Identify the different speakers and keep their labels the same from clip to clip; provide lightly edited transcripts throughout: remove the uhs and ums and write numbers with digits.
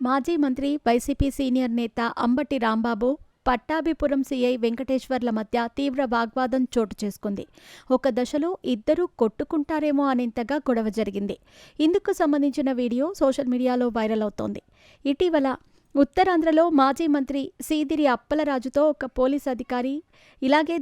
Speaker 1: మాజీ మంత్రి YCP senior నేత అంబటి రాంబాబు పట్టాభిపురం సీఐ వెంకటేశ్వర్ల మధ్య తీవ్ర వాగ్వాదం చోటు చేసుకుంది. ఒక దశలో ఇద్దరూ కొట్టుకుంటారేమో అనేంతగా గొడవ జరిగింది. ఇందుకు సంబంధించిన వీడియో సోషల్ మీడియాలో వైరల్ అవుతోంది. ఇటీవల ఉత్తరాంధ్రలో మాజీ మంత్రి సీదిరి అప్పలరాజుతో ఒక పోలీస్ అధికారి ఇలాగే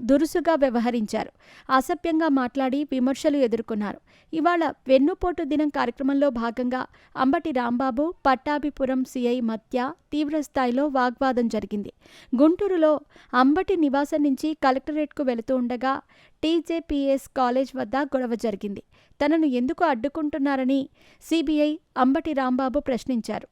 Speaker 1: దురుసుగా వ్యవహరించారు. అసభ్యంగా మాట్లాడి విమర్శలు ఎదుర్కొన్నారు. ఇవాళ వెన్నుపోటు దినం కార్యక్రమంలో భాగంగా అంబటి రాంబాబు పట్టాభిపురం సీఐ మధ్య తీవ్రస్థాయిలో వాగ్వాదం జరిగింది. గుంటూరులో అంబటి నివాసం నుంచి కలెక్టరేట్కు వెళుతూ ఉండగా టీజేపీఎస్ కాలేజ్ వద్ద గొడవ జరిగింది. తనను ఎందుకు అడ్డుకుంటున్నారని సిబిఐ అంబటి రాంబాబు ప్రశ్నించారు.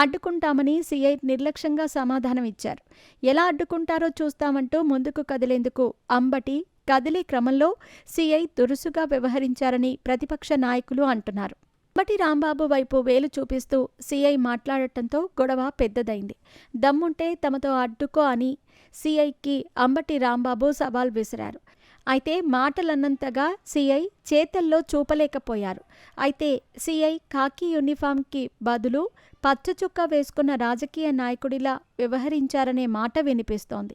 Speaker 1: అడ్డుకుంటామని సీఐ నిర్లక్ష్యంగా సమాధానమిచ్చారు. ఎలా అడ్డుకుంటారో చూస్తామంటూ ముందుకు కదిలేందుకు అంబటి కదిలే క్రమంలో సీఐ దురుసుగా వ్యవహరించారని ప్రతిపక్ష నాయకులు అంటున్నారు. అంబటి రాంబాబు వైపు వేలు చూపిస్తూ సీఐ మాట్లాడటంతో గొడవ పెద్దదైంది. దమ్ముంటే తమతో అడ్డుకో అని సీఐకి అంబటి రాంబాబు సవాల్ విసిరారు. అయితే మాటలన్నంతగా సీఐ చేతల్లో చూపలేకపోయారు. అయితే సీఐ ఖాకీ యూనిఫామ్కి బదులు పచ్చచొక్కా వేసుకున్న రాజకీయ నాయకుడిలా వ్యవహరించారనే మాట వినిపిస్తోంది.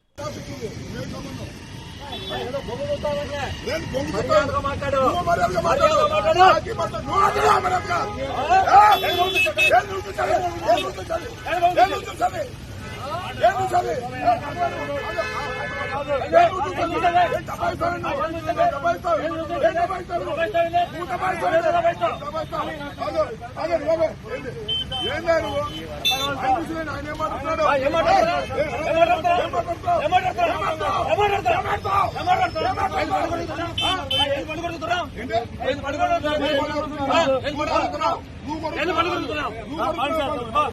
Speaker 2: ఏంటి